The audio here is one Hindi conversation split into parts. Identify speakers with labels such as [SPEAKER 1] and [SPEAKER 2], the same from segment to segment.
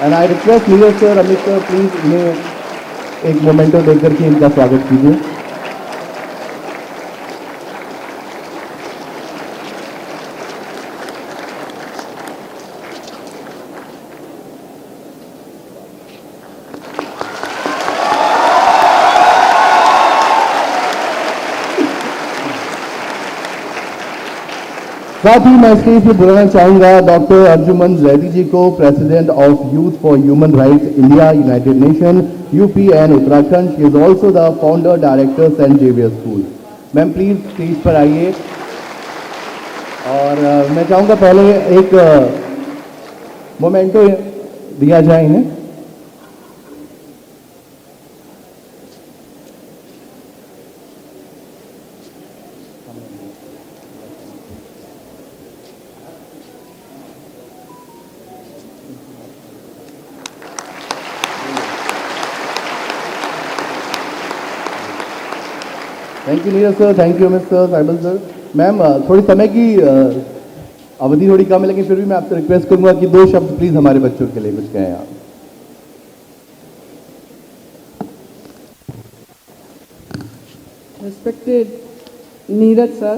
[SPEAKER 1] And I request Neeraj sir, Amit sir, please इन्हें एक मोमेंटो देकर के इनका स्वागत कीजिए. साथ ही मैं स्टेज पे बुलाना चाहूंगा डॉक्टर अर्जुमन जैदी जी को, president of youth for human rights India, United Nation, UP and Uttarakhand. She is also the founder director Saint Xavier school. Ma'am please stage पर आइए. और मैं चाहूंगा पहले एक मोमेंटो दिया जाए इन्हें. Thank you Neeraj sir, thank you Amit sir, Cyble sir. Ma'am थोड़ी समय की अवधि थोड़ी कम है, लेकिन फिर भी मैं आपसे रिक्वेस्ट करूंगा कि 2 शब्द प्लीज हमारे बच्चों के लिए कुछ कहें आप.
[SPEAKER 2] Respected Neeraj sir,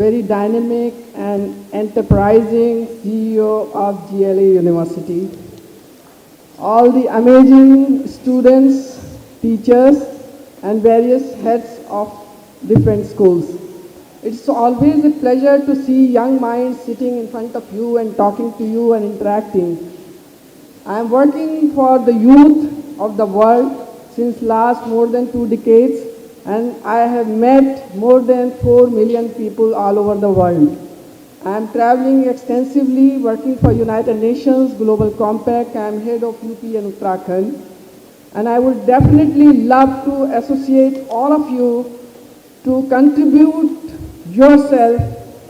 [SPEAKER 2] very dynamic and enterprising CEO of GLA University, all the amazing students, teachers and various heads of different schools. It's always a pleasure to see young minds sitting in front of you and talking to you and interacting. I am working for the youth of the world since last more than 2 decades, and I have met more than 4 million people all over the world. I am traveling extensively, working for United Nations Global Compact. I am head of UP and Uttarakhand. And I would definitely love to associate all of you to contribute yourself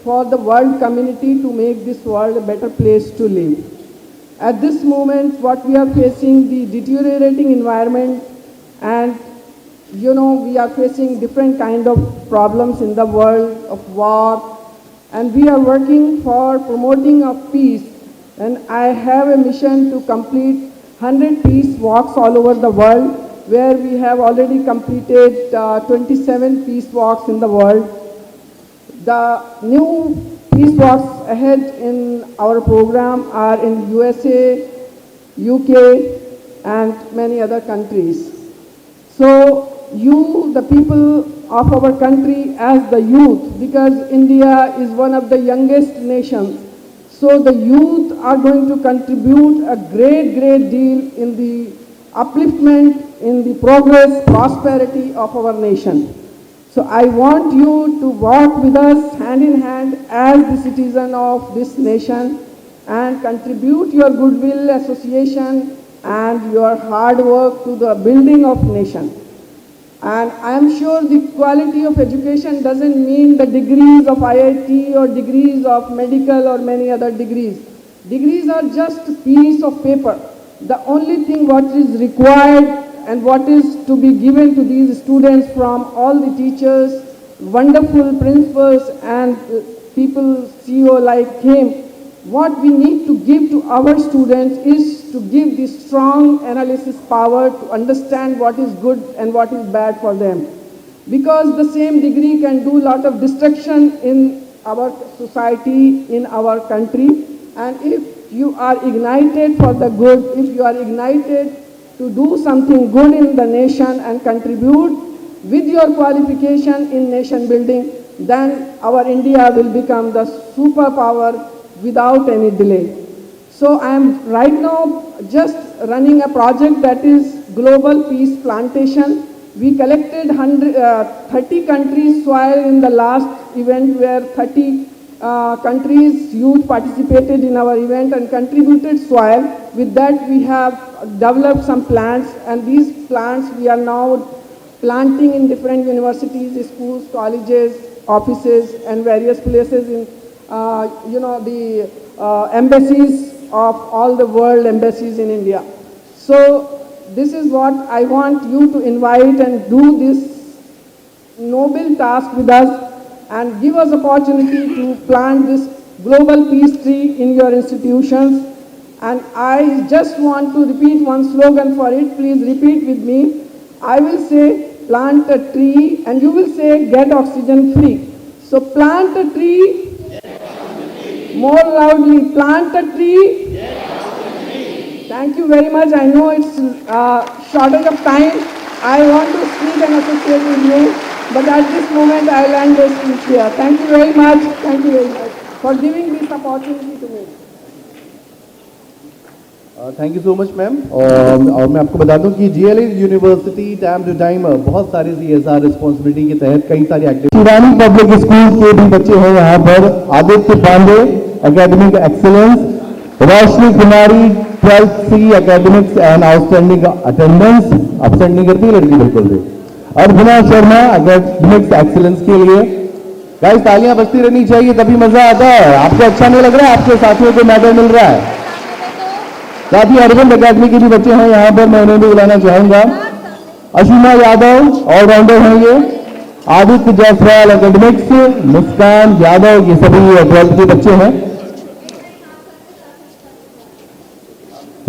[SPEAKER 2] for the world community to make this world a better place to live. At this moment, what we are facing, the deteriorating environment, and we are facing different kind of problems in the world of war, and we are working for promoting of peace. And I have a mission to complete 100 peace walks all over the world, where we have already completed 27 peace walks in the world. The new peace walks ahead in our program are in USA, UK and many other countries. So you, the people of our country, as the youth, because India is one of the youngest nations, so the youth are going to contribute a great deal in the upliftment, in the progress, prosperity of our nation. So I want you to work with us hand in hand as the citizen of this nation and contribute your goodwill, association and your hard work to the building of nation. And I am sure the quality of education doesn't mean the degrees of IIT or degrees of medical or many other degrees. Degrees are just a piece of paper. The only thing what is required and what is to be given to these students from all the teachers, wonderful principals and people, CEO like him, what we need to give to our students is to give the strong analysis power to understand what is good and what is bad for them. Because the same degree can do a lot of destruction in our society, in our country. And if you are ignited for the good, if you are ignited to do something good in the nation and contribute with your qualification in nation building, then our India will become the superpower without any delay. So I am right now just running a project that is Global Peace Plantation. We collected 30 countries' soil in the last event, where 30 countries' youth participated in our event and contributed soil. With that, we have developed some plants, and these plants we are now planting in different universities, schools, colleges, offices, and various places in, the embassies of all the world embassies in India. So this is what I want you to invite and do this noble task with us. and give us opportunity to plant this global peace tree in your institutions. And I just want to repeat one slogan for it. Please repeat with me. I will say plant a tree and you will say get oxygen free. So plant a tree. More loudly, plant a tree. Thank you very much. I know it's shortage of time. I want to speak and associate with you, but at this moment I will end this speech here. Thank you very much. Thank you very much for giving this opportunity to me.
[SPEAKER 1] Thank you so much ma'am. और मैं आपको बता दूं कि GLE university time to time बहुत सारी सीएसआर रिस्पॉन्सिबिलिटी के तहत कई सारी एक्टिविटी। शिवानी पब्लिक स्कूल के भी बच्चे हैं यहाँ पर। Aditya Pandey academic excellence, Roshni Kumari 12th C academics and outstanding attendance, upstanding करती है लड़की बिल्कुल भी। अर्चना शर्मा एकेडमिक्स एक्सीलेंस के लिए। गाइस तालियां बजती रहनी चाहिए तभी मजा आता है। आपको अच्छा नहीं लग रहा है, आपके साथियों को मेडल मिल रहा है। साथ ही अरविंद अकेडमी के भी बच्चे हैं यहाँ पर, मैं उन्हें भी बुलाना चाहूंगा। अशीमा यादव ऑलराउंडर हैं ये। आदित्य जायसवाल एकेडमिक्स, मुस्कान यादव, ये सभी 12th के बच्चे हैं।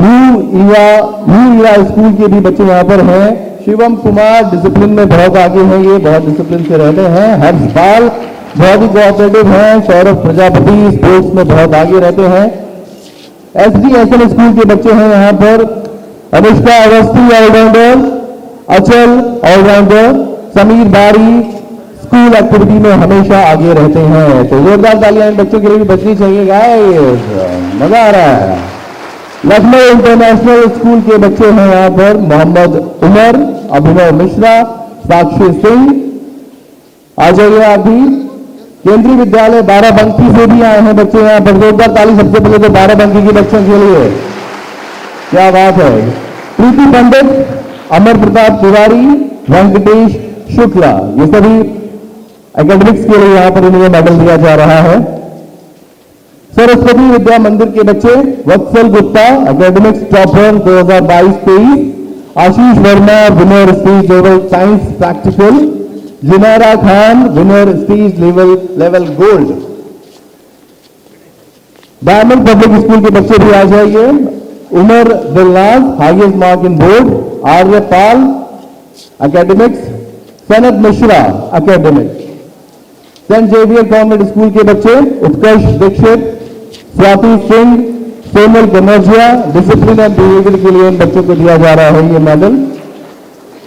[SPEAKER 1] न्यू ईरा स्कूल के भी बच्चे यहाँ पर हैं। शिवम कुमार डिसिप्लिन में बहुत आगे हैं, ये बहुत डिसिप्लिन से रहते हैं। हर्षपाल बहुत ही कोऑपरेटिव हैं। सौरभ प्रजापति स्पोर्ट्स में बहुत आगे रहते हैं। SDSL स्कूल के बच्चे हैं यहाँ पर। अनुष्का अवस्थी ऑलराउंडर, अचल ऑलराउंडर, समीर बारी स्कूल एक्टिविटी में हमेशा आगे रहते हैं। तो जोरदार तालियां इन बच्चों के लिए भी बजनी चाहिए गाइस, मजा आ रहा है। लखनऊ इंटरनेशनल स्कूल के बच्चे हैं यहाँ पर। मोहम्मद उमर, अभिनव मिश्रा, साक्षी सिंह, आ जाइए आप भी। केंद्रीय विद्यालय बाराबंकी से भी आए हैं बच्चे यहाँ पर। जोरदार ताली सबसे पहले तो बाराबंकी के बच्चों के लिए, क्या बात है। प्रीति पंडित, अमर प्रताप तिवारी, वेंकटेश शुक्ला, ये सभी एकेडमिक्स के लिए यहाँ पर इन्हें मेडल दिया जा रहा है। सरस्वती विद्या मंदिर के बच्चे, Vatsal Gupta academics topper 2022-23, Ashish Verma winner stage level science practical, Junaira Khan winner stage level gold. Diamond public school के बच्चे भी आ जाइए। Umar Dilnaz highest mark in board, Aryapal academics, Sanat Mishra academics. Saint Xavier convent school के बच्चे, Utkarsh Dikshit, Swati Singh, Sonal Kanaujia, discipline and behaviour के लिए इन बच्चों को दिया जा रहा है ये medal.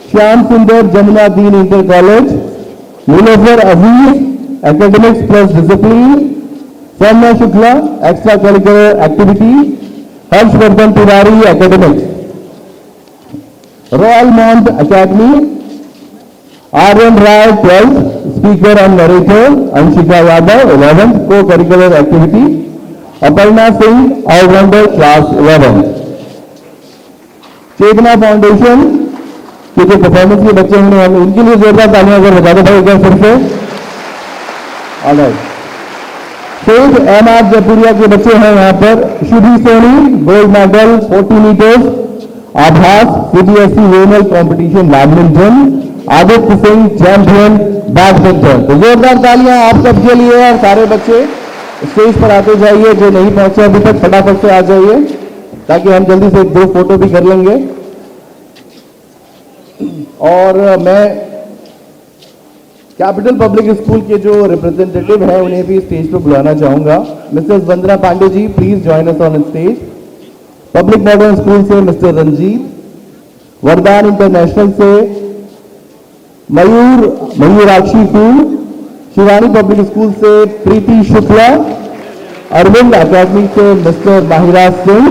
[SPEAKER 1] Shyam Sundar Jamuna Deen inter college, Nilofar Aziz academics plus discipline, Saumya Shukla extra curricular activity, Harshvardhan Tiwari academics. Royal mount academy, Aryan Rai 12th, speaker and narrator, Anshika Yadav 11th cocurricular activity, Aparna Singh allrounder class 11th। Chetna foundation के जो परफॉर्मेंस के बच्चे हैं हम उनके लिए जोरदार तालियां अगर बता दो भाई एक बार फिर से। Alright, Sheikh MR. जयपुरिया के बच्चे हैं यहाँ पर। Shubhi Soni gold medal 40 metres, Abhas CBSE zonal competition badminton, Aditya Singh champion badminton. तो जोरदार तालियां आप सबके लिए। और सारे बच्चे स्टेज पर आते जाइए, जो नहीं पहुंचे अभी तक फटाफट से आ जाइए ताकि हम जल्दी से 2 फोटो भी कर लेंगे। और मैं कैपिटल पब्लिक स्कूल के जो रिप्रेजेंटेटिव हैं उन्हें भी स्टेज पर बुलाना चाहूंगा। Mrs Vandana Pandey ji please join us on stage. Public modern school से मिस्टर रंजीत, वरदान इंटरनेशनल से मयूराक्षी फूल, शिवानी पब्लिक स्कूल से प्रीति शुक्ला, अरविंद अकेडमी से मिस्टर माहिराज सिंह,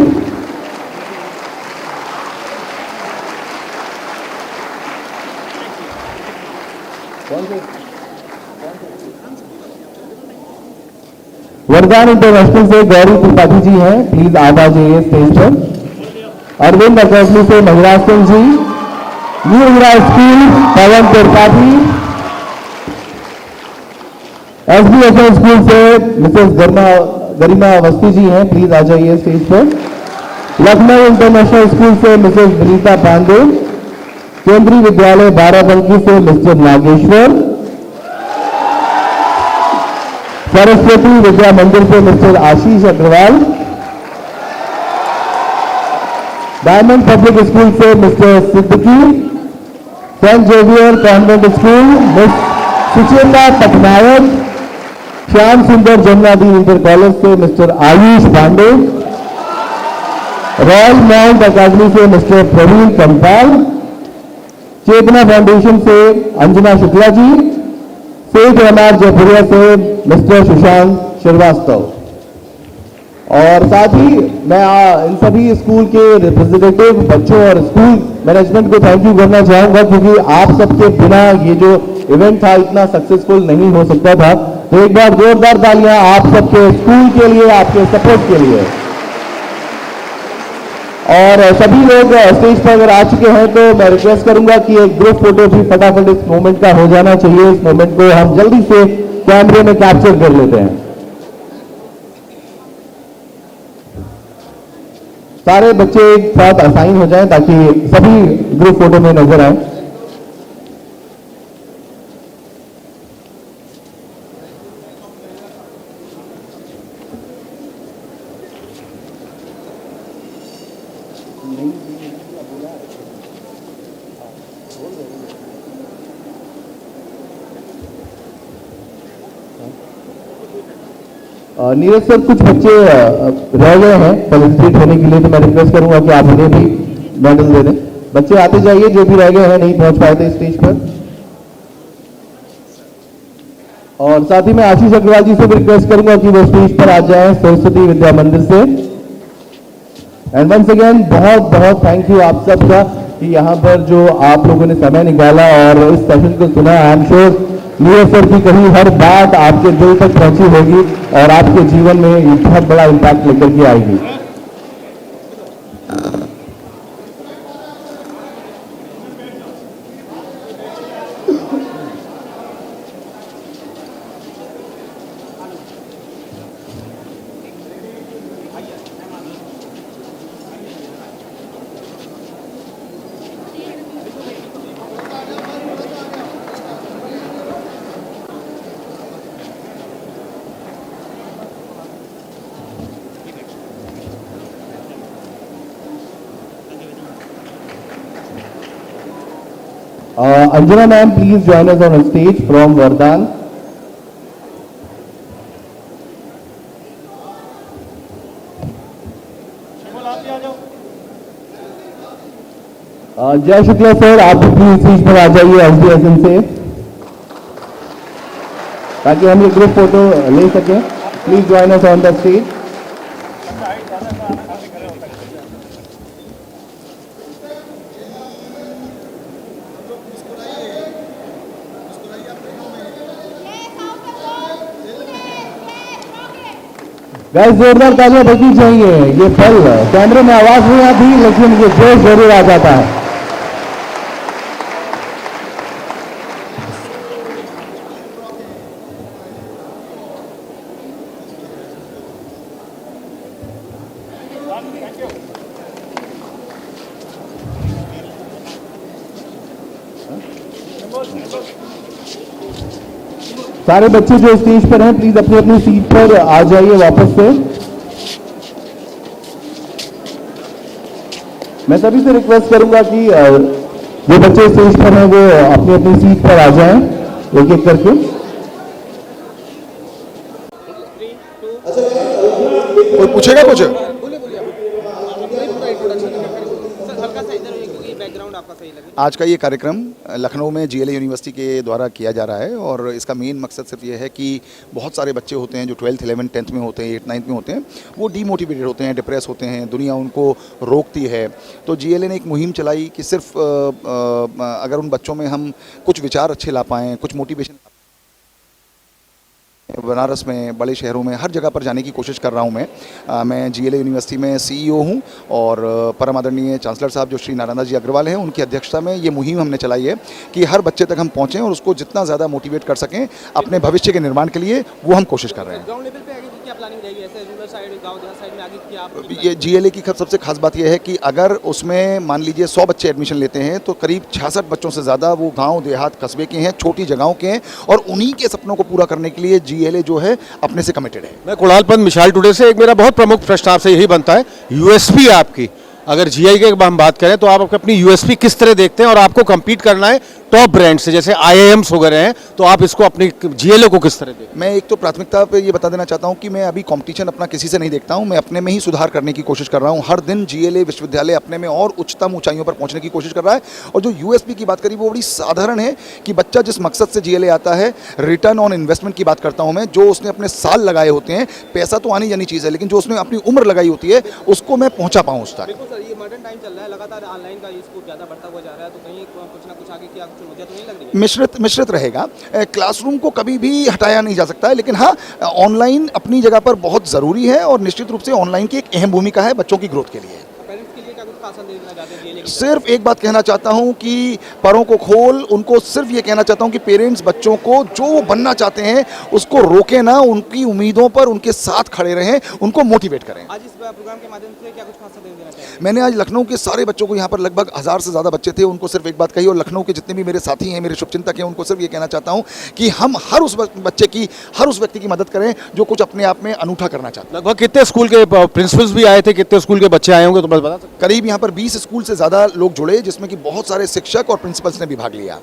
[SPEAKER 1] वरदान इंटरनेशनल से गौरी त्रिपाठी जी हैं, प्लीज आप आ जाइए स्टेज पर। अरविंद अकेडमी से महिराज सिंह जी, न्यू ईरा स्कूल पवन त्रिपाठी, SDSL स्कूल से मिसेस गरिमा अवस्थी जी हैं, प्लीज आ जाइए स्टेज पर। लखनऊ इंटरनेशनल स्कूल से मिसेस विनीता पांडे, केंद्रीय विद्यालय बाराबंकी से मिस्टर नागेश्वर, सरस्वती विद्या मंदिर से mister Ashish Agarwal, diamond public school से mister Siddiqui, saint Xavier convent school miss Sucheta Patnaik, Shyam Sundar Jamunadi inter college से mister Ayush Pandey, royal mount academy से मिस्टर प्रवीण कंपाल, चेतना फाउंडेशन से अंजना शुक्ला जी, सेठ एमआर जयपुरिया से मिस्टर सुशांत श्रीवास्तव। और साथ ही मैं इन सभी स्कूल के रिप्रेजेंटेटिव बच्चों और स्कूल मैनेजमेंट को थैंक यू करना चाहूंगा, क्योंकि आप सबके बिना ये जो इवेंट था इतना सक्सेसफुल नहीं हो सकता था। तो एक बार जोरदार तालियां आप सबके स्कूल के लिए, आपके सपोर्ट के लिए। और सभी लोग स्टेज पर अगर आ चुके हैं तो मैं रिक्वेस्ट करूंगा कि एक ग्रुप फोटो भी फटाफट इस मोमेंट का हो जाना चाहिए। इस मोमेंट को हम जल्दी से कैमरे में कैप्चर कर लेते हैं। सारे बच्चे एक साथ असाइन हो जाएं ताकि सभी ग्रुप फोटो में नजर आए। नीरज सर, कुछ बच्चे रह गए हैं पार्टिसिपेट होने के लिए, तो मैं रिक्वेस्ट करूंगा कि आप उन्हें भी मेडल दे दें। बच्चे आते जाइए जो भी रह गए हैं, नहीं पहुंच पाए थे स्टेज पर। और साथ ही मैं आशीष अग्रवाल जी से भी रिक्वेस्ट करूंगा कि वो स्टेज पर आ जाएं सरस्वती विद्या मंदिर से। एंड वंस अगेन बहुत बहुत थैंक यू आप सबका कि यहाँ पर जो आप लोगों ने समय निकाला और इस सेशन को सुना। I am sure Neeraj sir की कहीं हर बात आपके दिल तक पहुंची होगी और आपके जीवन में एक बहुत बड़ा इम्पैक्ट लेकर के आएगी। Anjana ma'am, please join us on stage from Vardhan. जय शुक्ला सर, आप भी प्लीज स्टेज पर आ जाइए एसडीएसएन से ताकि हम ये ग्रुप फोटो ले सकें। Please join us on the stage. Guys जोरदार तालियां बजनी चाहिए। ये पल कैमरे में आवाज नहीं आती लेकिन ये जोश जरूर आ जाता है। सारे बच्चे जो स्टेज पर हैं प्लीज अपनी अपनी सीट पर आ जाइए वापस से। मैं सभी से रिक्वेस्ट करूंगा कि जो बच्चे स्टेज पर हैं वो अपनी अपनी सीट पर आ जाएं एक एक करके।
[SPEAKER 3] कोई पूछेगा कुछ? आज का ये कार्यक्रम लखनऊ में जीएलए यूनिवर्सिटी के द्वारा किया जा रहा है और इसका मेन मकसद सिर्फ ये है कि बहुत सारे बच्चे होते हैं जो 12th 11th 10th में होते हैं, 8th 9th में होते हैं, वो डीमोटिवेटेड होते हैं, डिप्रेस होते हैं, दुनिया उनको रोकती है। तो जीएलए ने एक मुहिम चलाई कि सिर्फ अगर उन बच्चों में हम कुछ विचार अच्छे ला पाएँ, कुछ मोटिवेशन, बनारस में, बड़े शहरों में, हर जगह पर जाने की कोशिश कर रहा हूं। मैं जीएलए यूनिवर्सिटी में सीईओ हूं और परम आदरणीय चांसलर साहब जो श्री नारायण जी अग्रवाल हैं, उनकी अध्यक्षता में ये मुहिम हमने चलाई है कि हर बच्चे तक हम पहुंचें और उसको जितना ज़्यादा मोटिवेट कर सकें अपने भविष्य के निर्माण के लिए, वो हम कोशिश कर रहे हैं।
[SPEAKER 4] क्या प्लानिंग रहेगी ऐसे रूरल साइड गांव देहात साइड में आगे क्या आप
[SPEAKER 3] ये जीएलए की सबसे खास बात यह है कि अगर उसमें मान लीजिए 100 बच्चे एडमिशन लेते हैं तो करीब 66 बच्चों से ज़्यादा वो गांव देहात कस्बे के हैं, छोटी जगहों के हैं और उन्हीं के सपनों को पूरा करने के लिए जीएलए जो है अपने से कमिटेड है।
[SPEAKER 5] मैं कुणाल पंत मिसाल टुडे से एक मेरा बहुत प्रमुख प्रश्न आपसे यही बनता है, यूएसपी आपकी अगर जीआई के हम बात करें तो आप अपनी यूएसपी किस तरह देखते हैं और आपको compete करना है टॉप ब्रांड से जैसे आईआईएम्स वगैरह हैं तो आप इसको अपनी जीएलए को किस तरह देखते हैं?
[SPEAKER 3] मैं एक तो प्राथमिकता पे ये बता देना चाहता हूँ कि मैं अभी कंपटीशन अपना किसी से नहीं देखता हूँ, मैं अपने में ही सुधार करने की कोशिश कर रहा हूँ। हर दिन जीएलए विश्वविद्यालय अपने में और उच्चतम ऊंचाइयों पर पहुंचने की कोशिश कर रहा है और जो यूएसपी की बात करी वो बड़ी साधारण है कि बच्चा जिस मकसद से जीएलए आता है, रिटर्न ऑन इन्वेस्टमेंट की बात करता हूँ मैं, जो उसने अपने साल लगाए होते हैं, पैसा तो आनी जानी चीज़ है लेकिन जो उसने अपनी उम्र लगाई होती है उसको मैं पहुँचा पाऊँ उस तक।
[SPEAKER 4] बिल्कुल सर, ये मॉडर्न टाइम चल रहा है, लगातार ऑनलाइन का ये स्कोप ज़्यादा बढ़ता हुआ जा रहा है, तो कहीं कुछ ना कुछ आगे क्या कुछ मुझे तो नहीं लग रही है।
[SPEAKER 3] मिश्रित रहेगा। क्लासरूम को कभी भी हटाया नहीं जा सकता है लेकिन हाँ, ऑनलाइन अपनी जगह पर बहुत ज़रूरी है और निश्चित रूप से ऑनलाइन की एक अहम भूमिका है बच्चों की ग्रोथ के लिए।
[SPEAKER 4] पेरेंट्स के लिए क्या कुछ खास संदेश देना चाहते हैं जीएलए की?
[SPEAKER 3] सिर्फ एक बात कहना चाहता हूं कि परों को खोल, उनको सिर्फ ये कहना चाहता हूं कि पेरेंट्स बच्चों को जो वो बनना चाहते हैं उसको रोके ना, उनकी उम्मीदों पर उनके साथ खड़े रहें, उनको मोटिवेट करें।
[SPEAKER 4] आज इस प्रोग्राम के माध्यम से क्या कुछ खास संदेश देना चाहेंगे?
[SPEAKER 3] मैंने आज लखनऊ के सारे बच्चों को, यहाँ पर लगभग 1000 से ज़्यादा बच्चे थे, उनको सिर्फ एक बात कही और लखनऊ के जितने भी मेरे साथी हैं, मेरे शुभचिंतक हैं, उनको सिर्फ ये कहना चाहता हूँ कि हम हर उस बच्चे की, हर उस व्यक्ति की मदद करें जो कुछ अपने आप में अनूठा करना चाहता है।
[SPEAKER 5] लगभग कितने स्कूल के प्रिंसिपल्स भी आए थे, कितने स्कूल के बच्चे आए होंगे तो बस बता सकते
[SPEAKER 3] करीब यहाँ पर 20 स्कूल से ज़्यादा लोग जुड़े जिसमें कि बहुत सारे शिक्षक और प्रिंसिपल्स ने भी भाग लिया।